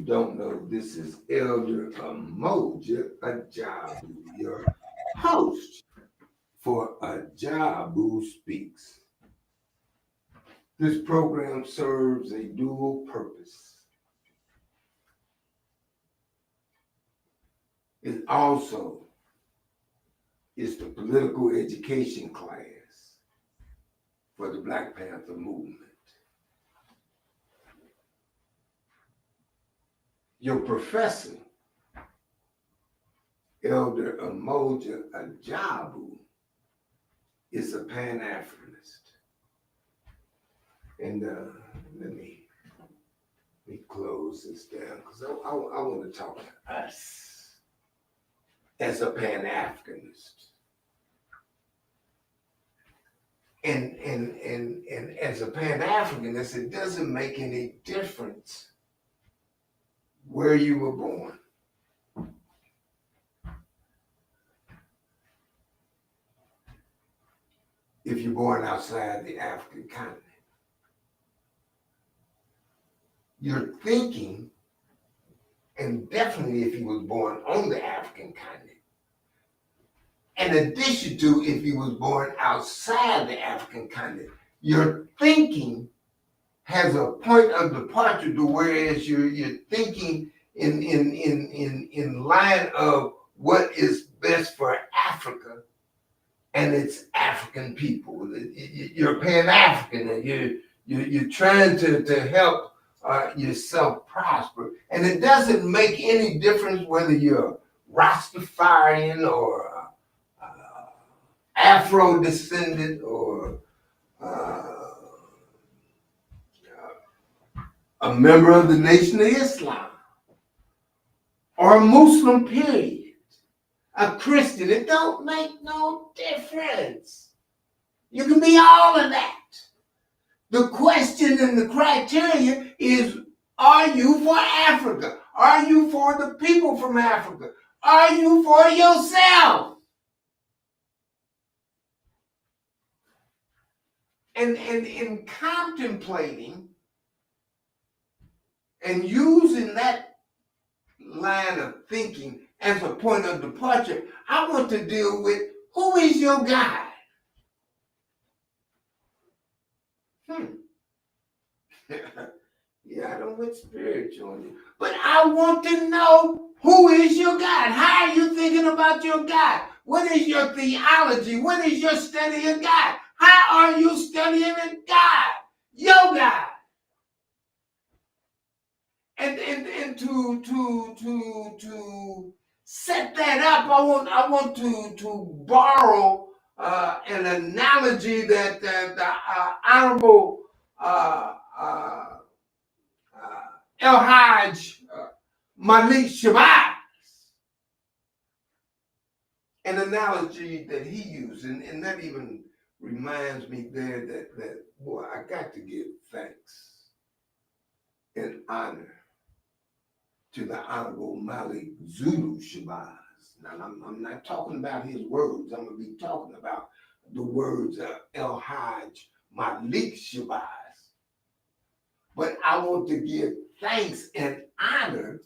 don't know, this is Elder Ajabu, your host for Ajabu Speaks. This program serves a dual purpose. It also is the political education class for the Black Panther movement. Your professor, Elder Ajabu, is a Pan-Africanist. And let me close this down because I want to talk to us as a Pan-Africanist. And as a Pan-Africanist, it doesn't make any difference where you were born. If you're born outside the African continent, your thinking, and definitely if he was born on the African continent, in addition to if he was born outside the African continent, your thinking has a point of departure to whereas you're thinking in line of what is best for Africa and its African people. You're Pan-African and you're trying to help yourself prosper. And it doesn't make any difference whether you're Rastafarian or Afro-descendant or a member of the Nation of Islam or a Muslim, period, a Christian. It don't make no difference. You can be all of that. The question and the criteria is, are you for Africa? Are you for the people from Africa? Are you for yourself? And in contemplating and using that line of thinking as a point of departure, I want to deal with who is your God? Yeah, I don't went spiritual on you. But I want to know, who is your God? How are you thinking about your God? What is your theology? What is your study of God? How are you studying God? Your God. And to set that up, I want to borrow an analogy that the Honorable El Hajj Malik Shabazz, an analogy that he used, and that even reminds me there that boy, I got to give thanks and honor to the Honorable Malik Zulu Shabazz. Now, I'm not talking about his words. I'm going to be talking about the words of El Hajj Malik Shabazz. But I want to give thanks and honor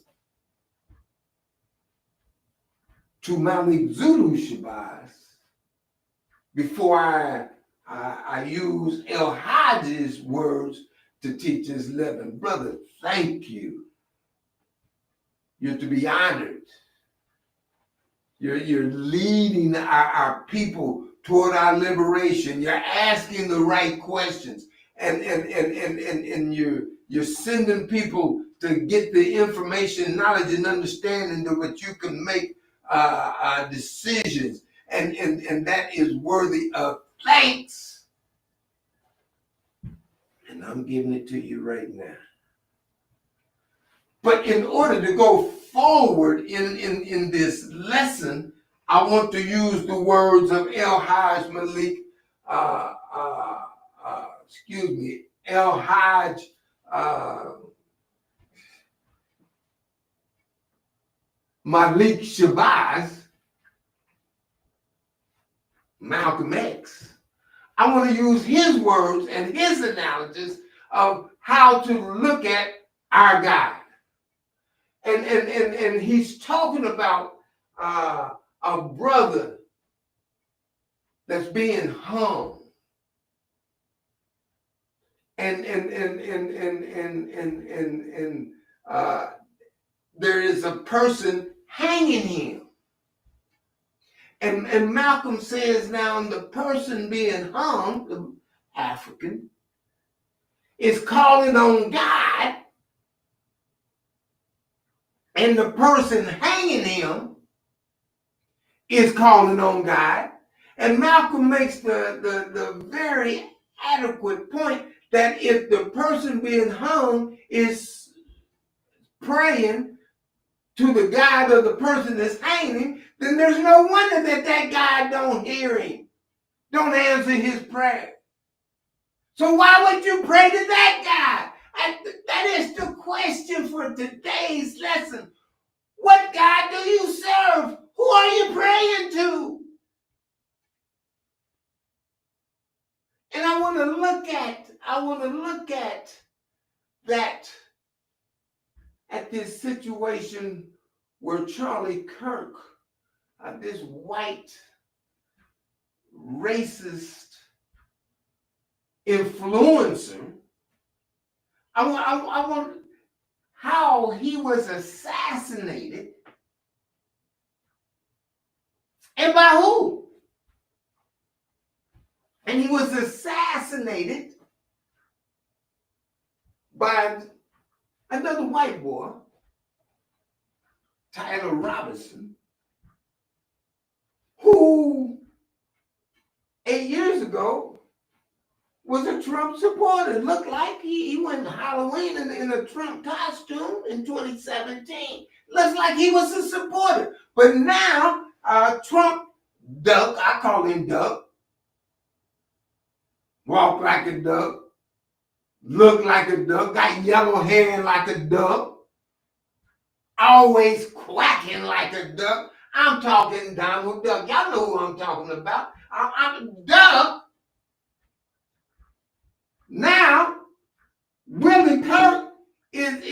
to Malik Zulu Shabazz before I use El Hajj's words to teach his lesson. Brother, thank you. You're to be honored. You're leading our people toward our liberation. You're asking the right questions. And you're sending people to get the information, knowledge, and understanding to which you can make decisions. And that is worthy of thanks. And I'm giving it to you right now. But in order to go forward in this lesson, I want to use the words of El Hajj Malik, El Hajj Malik Shabazz, Malcolm X. I want to use his words and his analogies of how to look at our God. And he's talking about a brother that's being hung. And there is a person hanging him. And Malcolm says now the person being hung, the African, is calling on God, and the person hanging him is calling on God. And Malcolm makes the very adequate point that if the person being hung is praying to the God of the person that's hanging, then there's no wonder that God don't hear him, don't answer his prayer. So why would you pray to that God? That is the question for today's lesson. What God do you serve? Who are you praying to? And I want to look at that, at this situation where Charlie Kirk, this white racist influencer, I want how he was assassinated and by who? And he was assassinated by another white boy, Tyler Robinson, who 8 years ago was a Trump supporter. Looked like he went to Halloween in a Trump costume in 2017. Looks like he was a supporter. But now, Trump duck, I call him duck, walk like a duck, look like a duck, got yellow hair like a duck, always quacking like a duck. I'm talking Donald Duck. Y'all know who I'm talking about. I'm Duck. Now, Willie Kirk is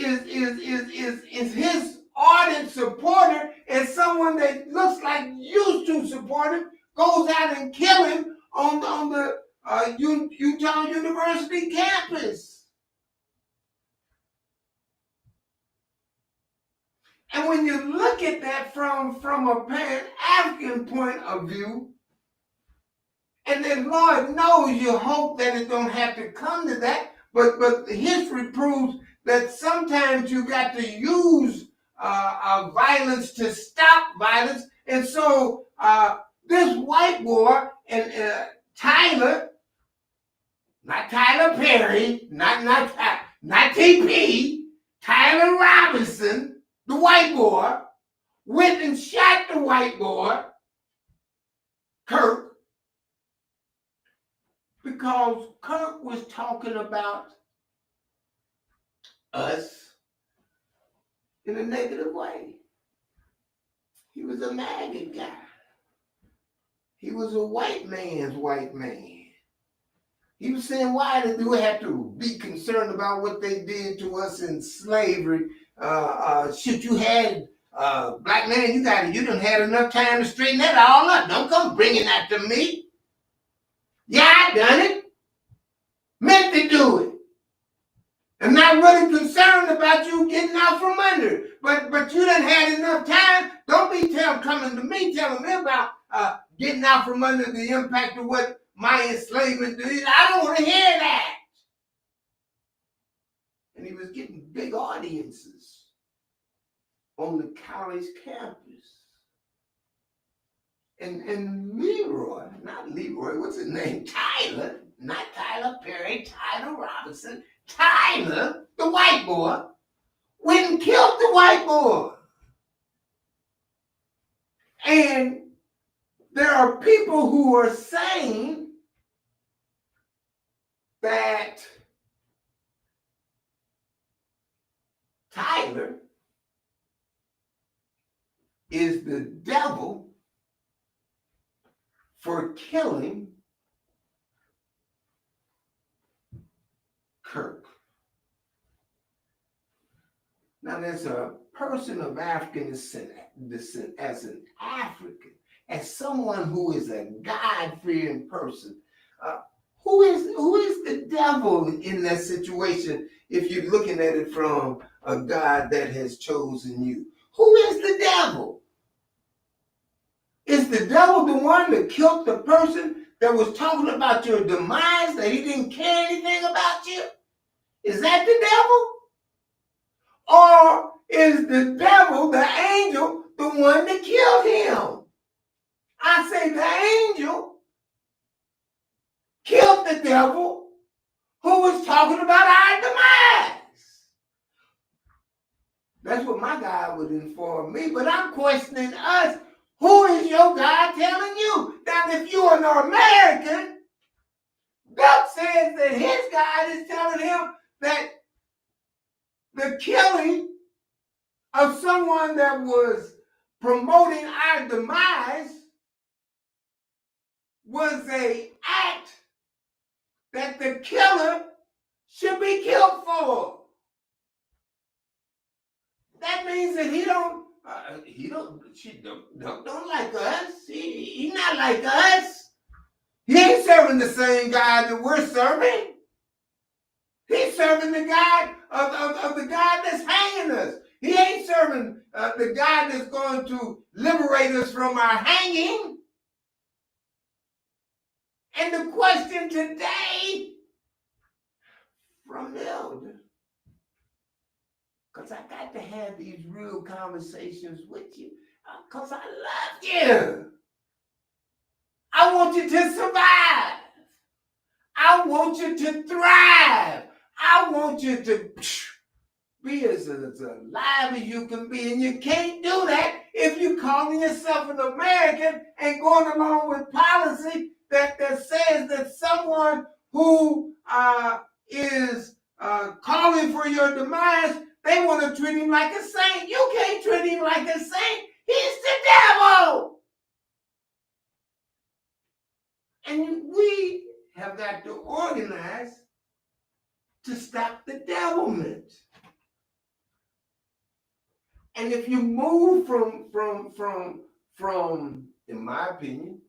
his ardent supporter, and someone that looks like used to support him goes out and kill him on the Utah University campus. And when you look at that from a Pan-African point of view, and then Lord knows you hope that it don't have to come to that, but history proves that sometimes you got to use violence to stop violence. And so this white boy and Tyler, not Tyler Perry, not TP, Tyler Robinson, the white boy, went and shot the white boy, Kirk, because Kirk was talking about us in a negative way. He was a maggot guy. He was a white man's white man. He was saying, why do we have to be concerned about what they did to us in slavery? Shit, you had black man, you done had enough time to straighten that all up. Don't come bringing that to me. Yeah, I done it. Meant to do it. I'm not really concerned about you getting out from under. But you done had enough time. Don't be coming to me telling me about getting out from under the impact of what my enslavement did. I don't want to hear that. And he was getting big audiences on the college campus. And Leroy, what's his name? Tyler, not Tyler Perry, Tyler Robinson, Tyler, the white boy, went and killed the white boy. And there are people who are saying that Tyler is the devil for killing Kirk. Now, there's a person of African descent as an African, as someone who is a God-fearing person. Uh, who is the devil in that situation if you're looking at it from a God that has chosen you? Who is the devil? Is the devil the one that killed the person that was talking about your demise, that he didn't care anything about you? Is that the devil? Or is the devil, the angel, the one that killed him? I say the angel killed the devil who was talking about our demise. That's what my God would inform me, but I'm questioning us. Who is your God telling you? Now, if you're an American, Duck says that his God is telling him that the killing of someone that was promoting our demise was an act that the killer should be killed for. That means that don't like us. He not like us. He ain't serving the same God that we're serving. He's serving the God of the God that's hanging us. He ain't serving the God that's going to liberate us from our hanging. And the question today from the elder, because I got to have these real conversations with you, because I love you. I want you to survive. I want you to thrive. I want you to be as alive as you can be. And you can't do that if you're calling yourself an American and going along with policy that says that someone who is calling for your demise, they want to treat him like a saint. You can't treat him like a saint. He's the devil. And we have got to organize to stop the devilment. And if you move from, in my opinion,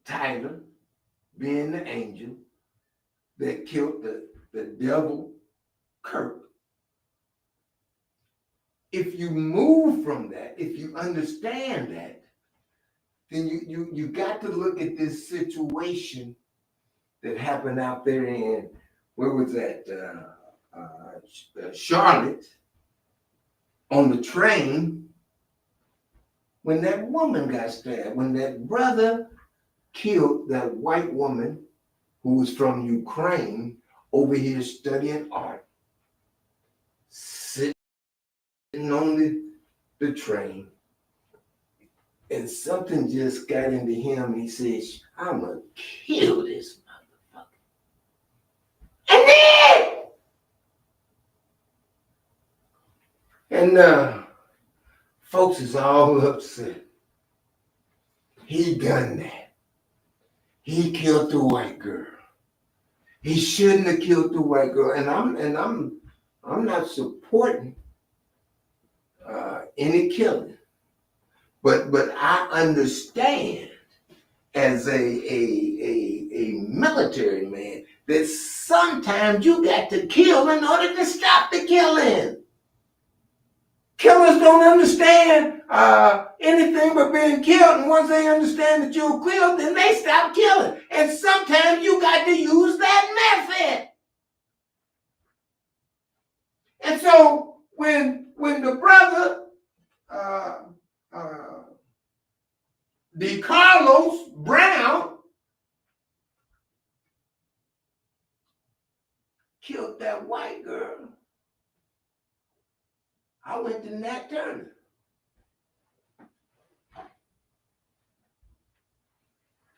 Tyler being the angel that killed the devil Kirk, if you move from that, if you understand that, then you got to look at this situation that happened out there in, where was that? Charlotte, on the train, when that woman got stabbed, when that brother killed that white woman who was from Ukraine over here studying art, sitting on the train, and something just got into him. He says, I'm going to kill this motherfucker. And then, and folks is all upset. He done that. He killed the white girl. He shouldn't have killed the white girl. And I'm not supporting any killing. But I understand as a military man that sometimes you got to kill in order to stop the killing. Killers don't understand anything but being killed, and once they understand that you're killed, then they stop killing. And sometimes you got to use that method. And so when the brother DeCarlos Brown killed that white girl, I went to Nat Turner.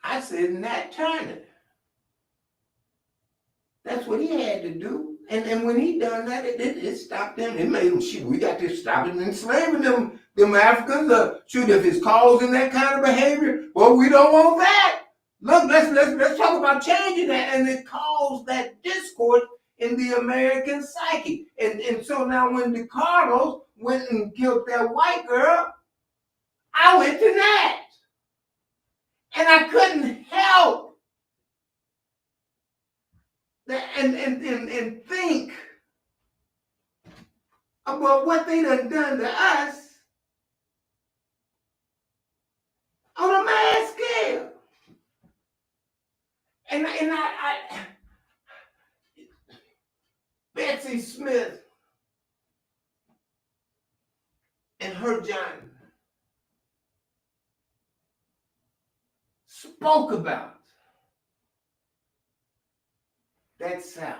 I said, Nat Turner. That's what he had to do. And when he done that, it stopped them. It made them, we got to stop it enslaving them Africans. Shoot, if it's causing that kind of behavior, well, we don't want that. Look, let's talk about changing that. And it caused that discourse in the American psyche. And so now when the Carlos went and killed that white girl, I went to that. And I couldn't help that and think about what they done to us on a mass scale. And I Betsy Smith and her John spoke about that South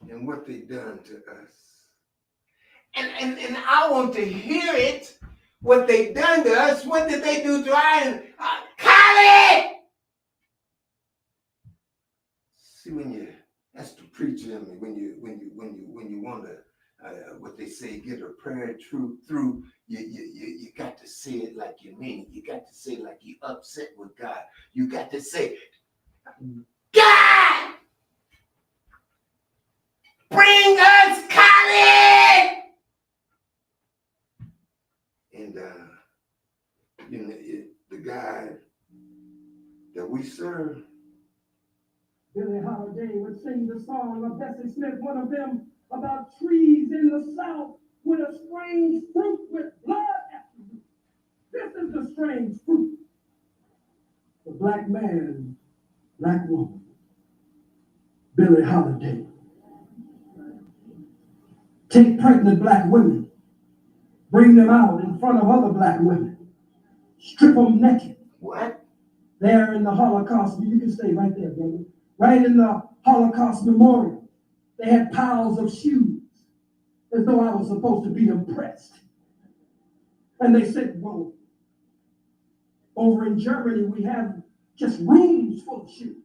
and what they done to us. And I want to hear it, what they done to us. What did they do to our Kylie? See, that's the preacher in me. When you want to, what they say, get a prayer through. You got to say it like you mean it. You got to say it like you upset with God. You got to say, God, bring us Kylie. And the God that we serve. Billie Holiday would sing the song of Bessie Smith, one of them, about trees in the South with a strange fruit with blood attributes. This is the strange fruit. The black man, black woman, Billie Holiday. Take pregnant black women, bring them out in front of other black women, strip them naked. What? There in the Holocaust, you can stay right there, brother. Right in the Holocaust Memorial, they had piles of shoes, as though I was supposed to be impressed. And they said, well, over in Germany, we have just rooms full of shoes.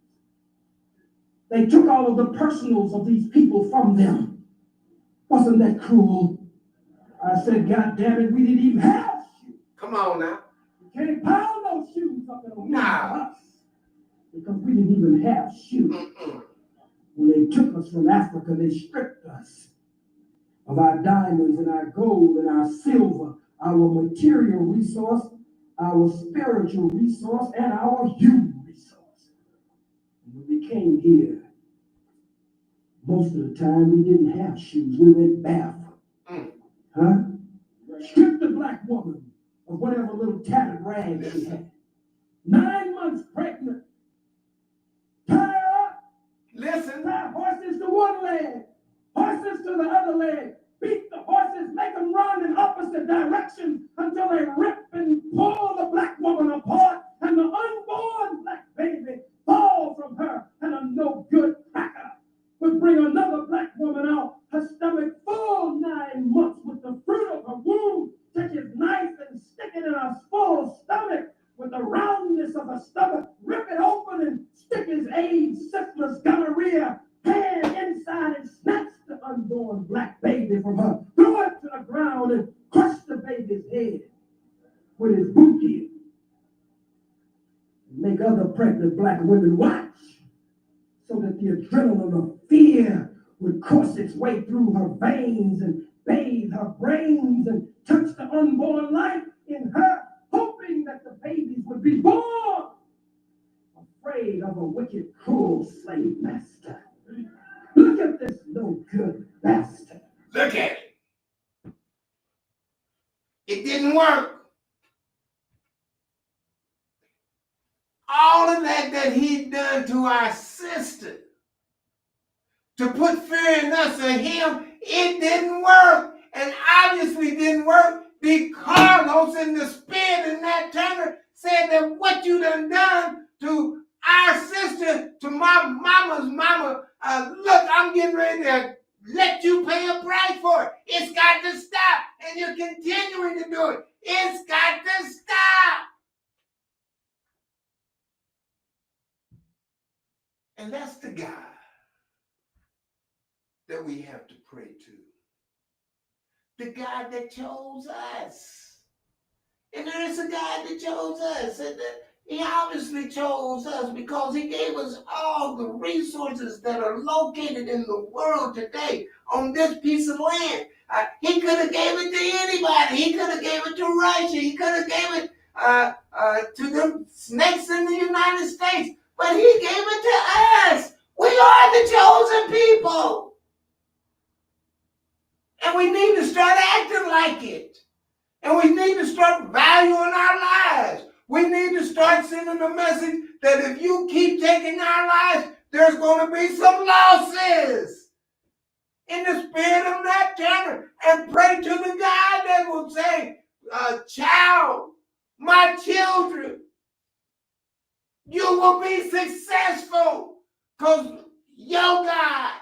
They took all of the personals of these people from them. Wasn't that cruel? I said, God damn it, we didn't even have shoes. Come on now. You can't pile those shoes up in a room for Nah. us. Because we didn't even have shoes. When they took us from Africa, they stripped us of our diamonds and our gold and our silver, our material resource, our spiritual resource, and our human resource. And when we came here, most of the time we didn't have shoes. We went barefoot. Stripped the black woman of whatever little tattered rags she had. 9 months pregnant. Tie her up. Listen. Tie horses to one leg, horses to the other leg. Beat the horses, make them run in opposite directions until they rip and pull the black woman apart, and the unborn black baby fall from her, and a no good cracker would bring another black woman out, her stomach full 9 months with the fruit of her womb, take his knife and stick it in her full stomach with the roundness of her stomach, rip it open and stick his AIDS, syphilis, gonorrhea, hand inside and snatch the unborn black baby from her, throw it to the ground and crush the baby's head with his boot heel. Make other pregnant black women watch so that the adrenaline of fear would course its way through her veins and bathe her brains and touch the unborn life in her, hoping that the babies would be born, afraid of a wicked, cruel slave master. Look at this no good bastard. Look at it. It didn't work. All of that he done to our sister, to put fear in us and him, it didn't work. And obviously didn't work because Carlos and the Spirit and Nat Turner said that what you done to our sister, to my mama's mama, look, I'm getting ready to let you pay a price for it. It's got to stop. And you're continuing to do it. It's got to stop. And that's the God that we have to pray to. The God that chose us. And there is a God that chose us. And He obviously chose us because he gave us all the resources that are located in the world today on this piece of land. He could have gave it to anybody. He could have gave it to Russia. He could have gave it to the snakes in the United States. But he gave it to us. We are the chosen people. And we need to start acting like it. And we need to start valuing our lives. We need to start sending a message that if you keep taking our lives, there's going to be some losses. In the spirit of that terror, and pray to the God that will say, child, my children, you will be successful because your God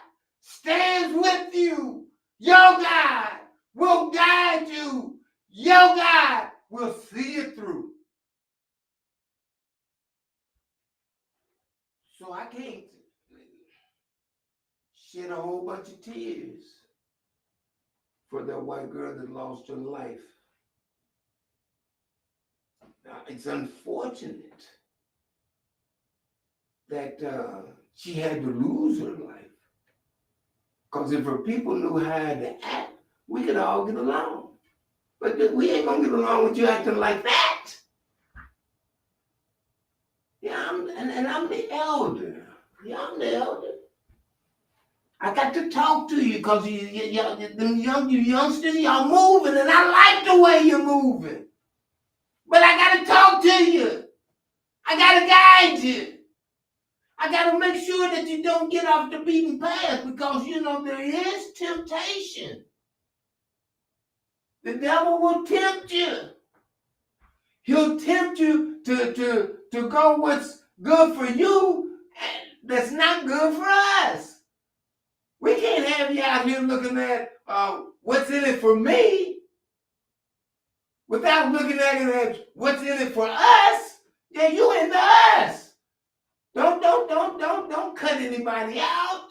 stands with you. Your God will guide you. Your God will see it through. So I can't shed a whole bunch of tears for that white girl that lost her life. Now, it's unfortunate that she had to lose her life. Because if her people knew how to act, we could all get along. But we ain't gonna get along with you acting like that. Yeah, I'm the elder. Yeah, I'm the elder. I got to talk to you because you youngsters, y'all moving, and I like the way you're moving. But I got to talk to you. I got to guide you. I got to make sure that you don't get off the beaten path because, there is temptation. The devil will tempt you. He'll tempt you to go what's good for you that's not good for us. We can't have you out here looking at what's in it for me without looking at it as what's in it for us. Yeah, you into us. Don't cut anybody out.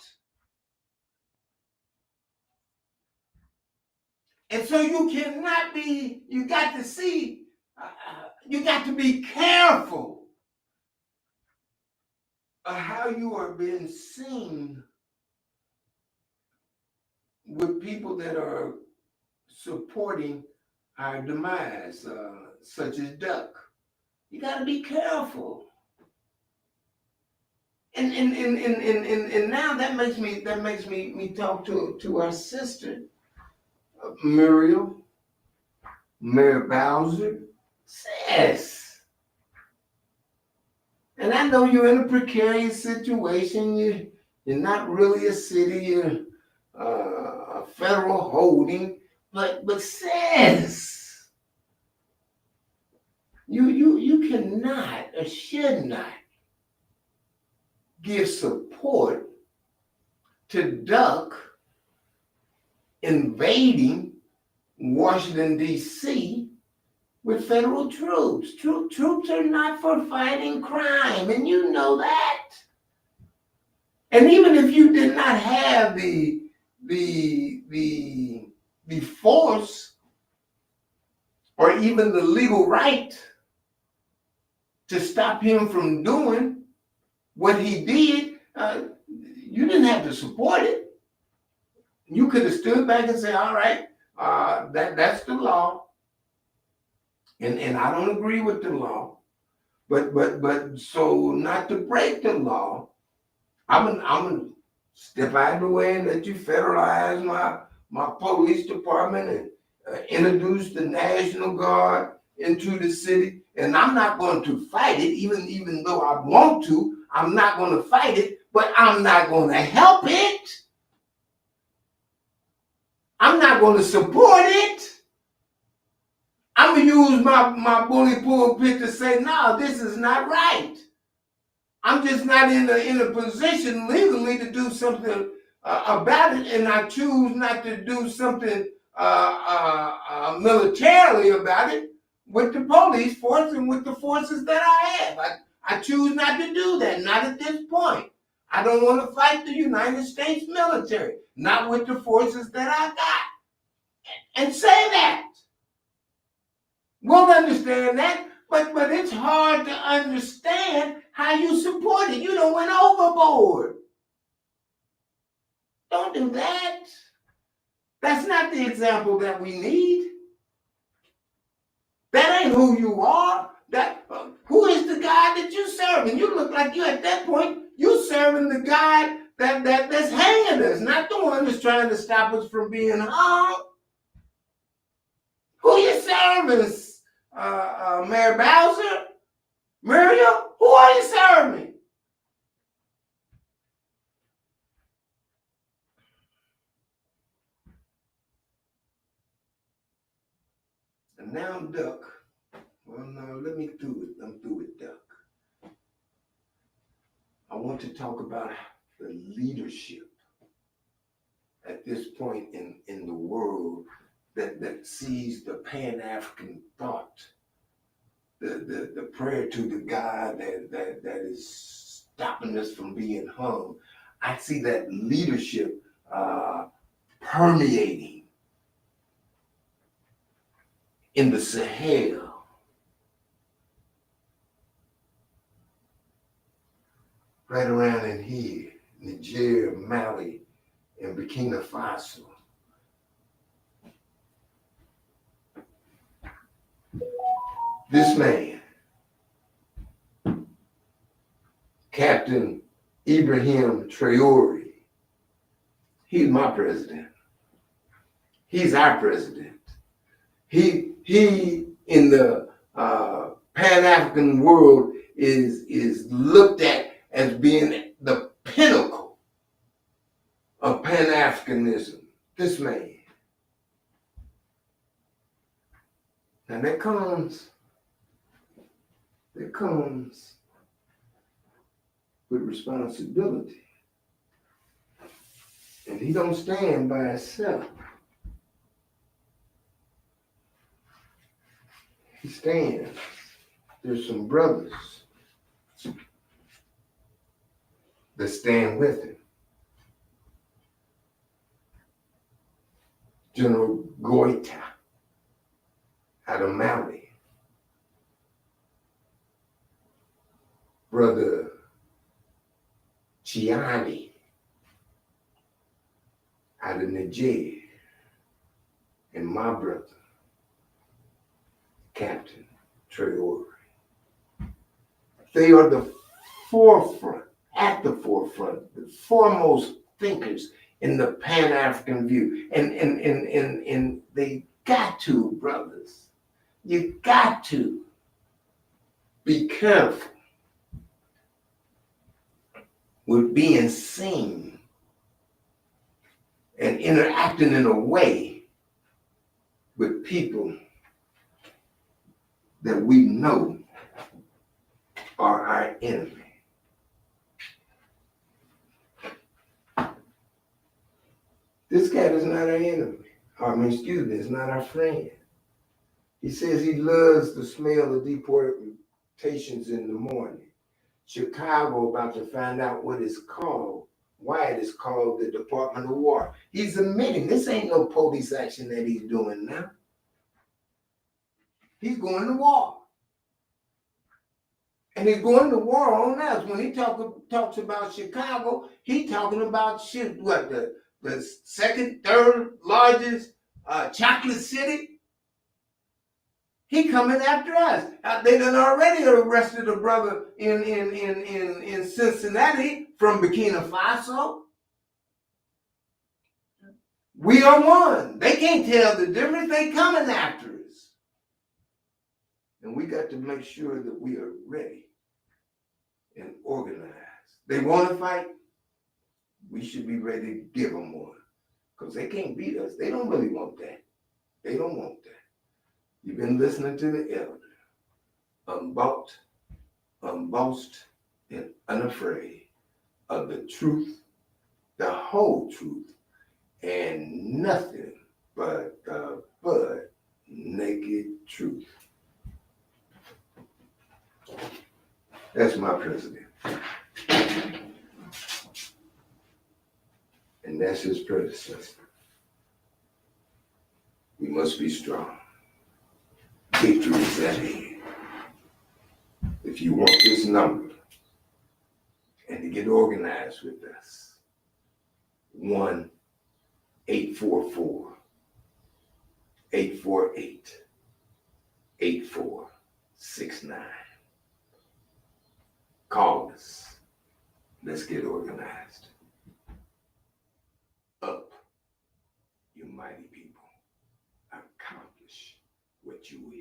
And so you got to see, you got to be careful of how you are being seen with people that are supporting our demise, such as Duck. You got to be careful. And now that makes me talk to our sister, Mary Bowser, sis. And I know you're in a precarious situation. You're not really a city, you're a federal holding, but sis, you cannot or should not give support to Duck invading Washington, D.C. with federal troops. Troops are not for fighting crime, and you know that. And even if you did not have the force or even the legal right to stop him from doing what he did, you didn't have to support it. You could have stood back and said, all right, that's the law. And I don't agree with the law. But so not to break the law, I'm gonna step out of the way and let you federalize my police department and introduce the National Guard into the city. And I'm not going to fight it, even though I want to. I'm not going to fight it, but I'm not going to help it. I'm not going to support it. I'm going to use my bully pulpit to say, no, this is not right. I'm just not in a position legally to do something about it, and I choose not to do something militarily about it with the police force and with the forces that I have. I choose not to do that, not at this point. I don't want to fight the United States military, not with the forces that I got. And say that. We'll understand that. But it's hard to understand how you support it. You done went overboard. Don't do that. That's not the example that we need. That ain't who you are. Who is the God that you serving? You look like you at that point, you serving the God that's hanging us, not the one that's trying to stop us from being hung. Who you serving? Mary Bowser? Muriel? Who are you serving? And now Duck. Well, no, let me do it. I'm through with Duck. I want to talk about the leadership at this point in the world that sees the Pan-African thought, the prayer to the God that is stopping us from being hung. I see that leadership permeating in the Sahel, right around in here, Niger, Mali, and Burkina Faso. This man, Captain Ibrahim Traore, he's my president. He's our president. He in the Pan-African world is looked at as being the pinnacle of Pan-Africanism. This man. And that comes with responsibility. And he don't stand by himself. He stands. There's some brothers that stand with him. General Goita out of Mali. Brother Chiani out of Niger. And my brother, Captain Traore. They are the forefront, the foremost thinkers in the Pan-African view. And they got to, brothers, you got to be careful with being seen and interacting in a way with people that we know are our enemy. This cat is not our enemy. It's not our friend. He says he loves the smell of deportations in the morning. Chicago about to find out what it's called, why it is called the Department of War. He's admitting this ain't no police action that he's doing now. He's going to war. And he's going to war on us. When he talks about Chicago, he's talking about the second, third largest chocolate city. He coming after us. They done already arrested a brother in Cincinnati from Burkina Faso. We are one. They can't tell the difference. They coming after us. And we got to make sure that we are ready and organized. They want to fight. We should be ready to give them one. Because they can't beat us. They don't really want that. They don't want that. You've been listening to the elder. Unbought, unbossed, and unafraid of the truth, the whole truth, and nothing but the naked truth. That's my president. And that's his predecessor. We must be strong. Victory is at hand. If you want this number and to get organized with us, 1-844-848-8469. Call us. Let's get organized. Up, you mighty people. Accomplish what you will.